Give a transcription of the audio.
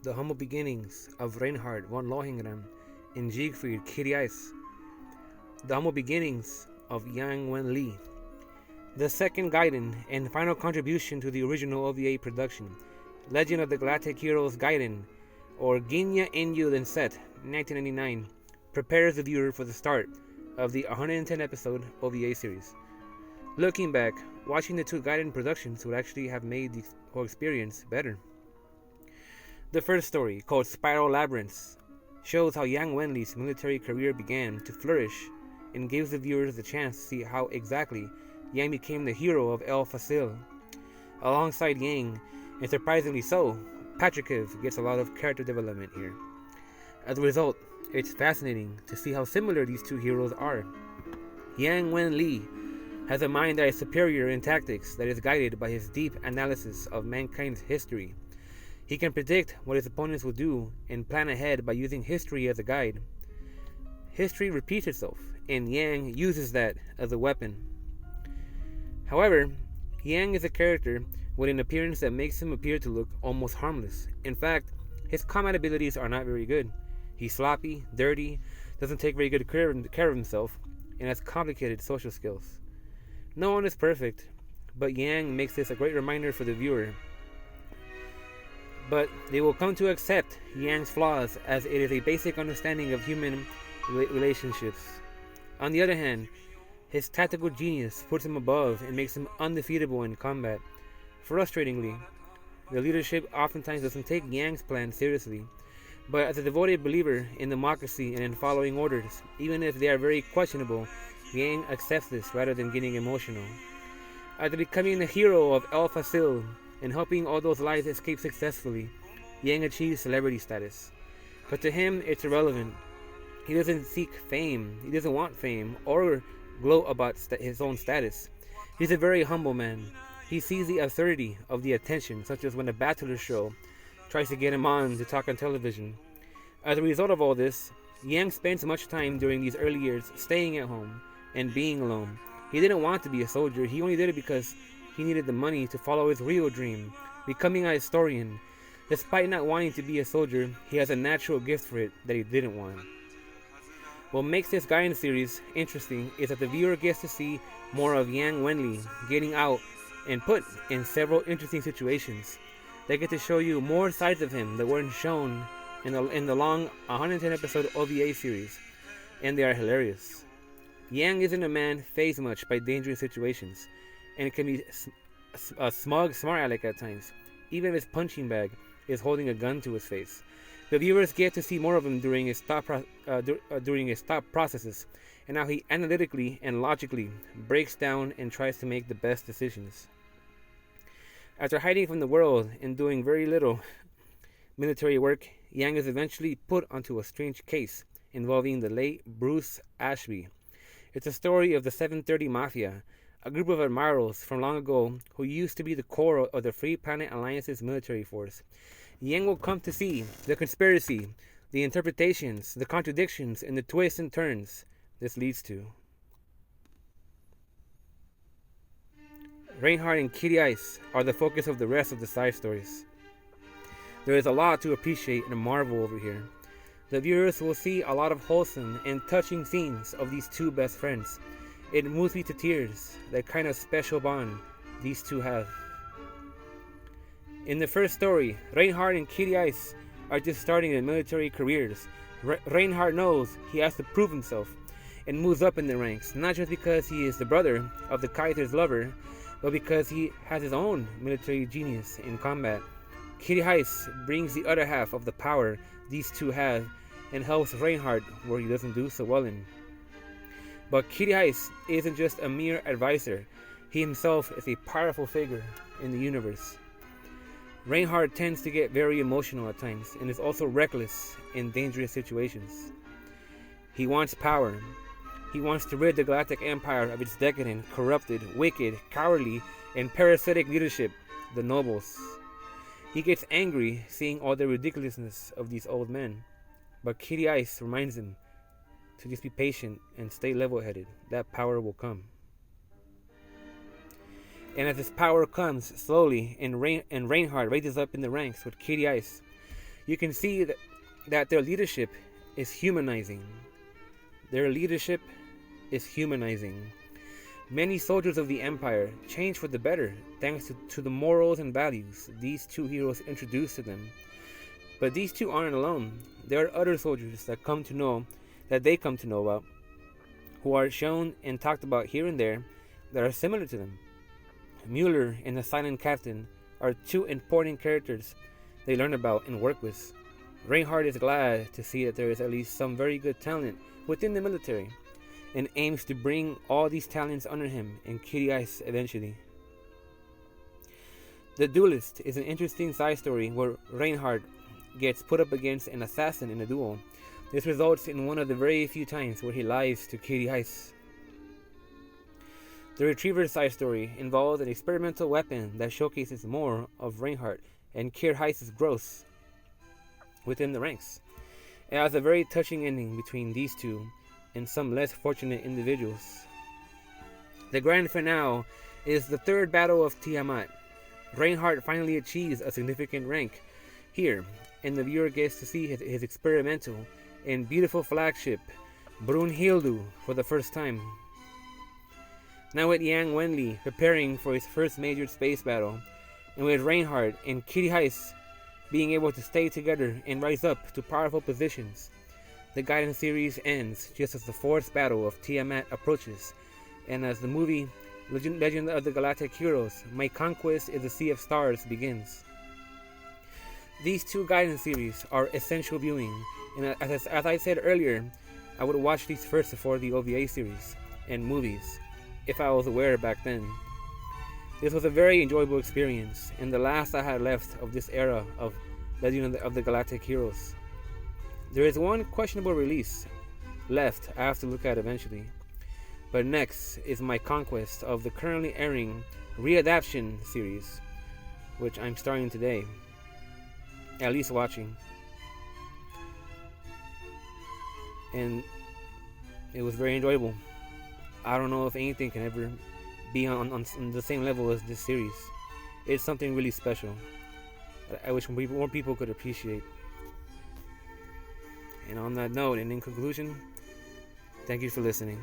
The humble beginnings of Reinhard von Lohengrin and Siegfried Kiriais. The humble beginnings of Yang Wen Li. The second Gaiden and final contribution to the original OVA production, Legend of the Galactic Heroes Gaiden, or Ginya Enyu Denset, 1999, prepares the viewer for the start of the 110 episode OVA series. Looking back, watching the two Gaiden productions would actually have made the whole experience better. The first story, called Spiral Labyrinths, shows how Yang Wenli's military career began to flourish and gives the viewers the chance to see how exactly Yang became the hero of El Facil. Alongside Yang, and surprisingly so, Patrikov gets a lot of character development here. As a result, it's fascinating to see how similar these two heroes are. Yang Wen-li has a mind that is superior in tactics that is guided by his deep analysis of mankind's history. He can predict what his opponents will do and plan ahead by using history as a guide. History repeats itself, and Yang uses that as a weapon. However, Yang is a character with an appearance that makes him appear to look almost harmless. In fact, his combat abilities are not very good. He's sloppy, dirty, doesn't take very good care of himself, and has complicated social skills. No one is perfect, but Yang makes this a great reminder for the viewer. But they will come to accept Yang's flaws as it is a basic understanding of human relationships. On the other hand, his tactical genius puts him above and makes him undefeatable in combat. Frustratingly, the leadership oftentimes doesn't take Yang's plan seriously, but as a devoted believer in democracy and in following orders, even if they are very questionable, Yang accepts this rather than getting emotional. After becoming the hero of El Facil and helping all those lives escape successfully, Yang achieves celebrity status. But to him, it's irrelevant. He doesn't seek fame, he doesn't want fame, or gloat about his own status. He's a very humble man. He sees the absurdity of the attention, such as when a Bachelor show tries to get him on to talk on television. As a result of all this, Yang spends much time during these early years staying at home and being alone. He didn't want to be a soldier, he only did it because he needed the money to follow his real dream, becoming a historian. Despite not wanting to be a soldier, he has a natural gift for it that he didn't want. What makes this Gaiden series interesting is that the viewer gets to see more of Yang Wenli getting out and put in several interesting situations. They get to show you more sides of him that weren't shown in the long 110 episode OVA series, and they are hilarious. Yang isn't a man fazed much by dangerous situations, and can be a smug smart aleck at times, even if his punching bag is holding a gun to his face. The viewers get to see more of him during his thought processes, and how he analytically and logically breaks down and tries to make the best decisions. After hiding from the world and doing very little military work, Yang is eventually put onto a strange case involving the late Bruce Ashby. It's a story of the 730 Mafia, a group of admirals from long ago who used to be the core of the Free Planet Alliance's military force. Yang will come to see the conspiracy, the interpretations, the contradictions, and the twists and turns this leads to. Reinhard and Kiriais are the focus of the rest of the side stories. There is a lot to appreciate and marvel over here. The viewers will see a lot of wholesome and touching scenes of these two best friends. It moves me to tears, that kind of special bond these two have. In the first story, Reinhard and Kiriais are just starting their military careers. Reinhard knows he has to prove himself and moves up in the ranks, not just because he is the brother of the Kaiser's lover, but because he has his own military genius in combat. Kiriais brings the other half of the power these two have and helps Reinhard where he doesn't do so well in. But Kiriais isn't just a mere advisor, he himself is a powerful figure in the universe. Reinhard tends to get very emotional at times and is also reckless in dangerous situations. He wants power. He wants to rid the Galactic Empire of its decadent, corrupted, wicked, cowardly, and parasitic leadership, the nobles. He gets angry seeing all the ridiculousness of these old men, but Kiriais reminds him to just be patient and stay level-headed. That power will come. And as this power comes slowly and Reinhard raises up in the ranks with Kiriais, You can see that their leadership is humanizing. Their leadership is humanizing. Many soldiers of the Empire change for the better thanks to the morals and values these two heroes introduce to them. But these two aren't alone. There are other soldiers that they come to know about, who are shown and talked about here and there, that are similar to them. Mueller and the Silent Captain are two important characters they learn about and work with. Reinhardt is glad to see that there is at least some very good talent within the military, and aims to bring all these talents under him and Kitty Ice eventually. The Duelist is an interesting side story where Reinhardt gets put up against an assassin in a duel. This results in one of the very few times where he lies to Kitty Ice. The Retriever side story involves an experimental weapon that showcases more of Reinhardt and Kitty Ice's growth within the ranks. It has a very touching ending between these two and some less fortunate individuals. The grand finale is the third battle of Tiamat. Reinhardt finally achieves a significant rank here, and the viewer gets to see his experimental and beautiful flagship, Brunhilde, for the first time. Now with Yang Wenli preparing for his first major space battle, and with Reinhardt and Kitty Heiss being able to stay together and rise up to powerful positions, the Gaiden series ends just as the fourth battle of Tiamat approaches, and as the movie Legend of the Galactic Heroes, My Conquest is the Sea of Stars begins. These two Gaiden series are essential viewing, and as I said earlier, I would watch these first before the OVA series and movies, if I was aware back then. This was a very enjoyable experience, and the last I had left of this era of Legend of the Galactic Heroes. There is one questionable release left I have to look at eventually, but next is my conquest of the currently airing readaptation series, which I'm starting today, at least watching. And it was very enjoyable. I don't know if anything can ever be on the same level as this series. It's something really special that I wish more people could appreciate. And on that note, and in conclusion, thank you for listening.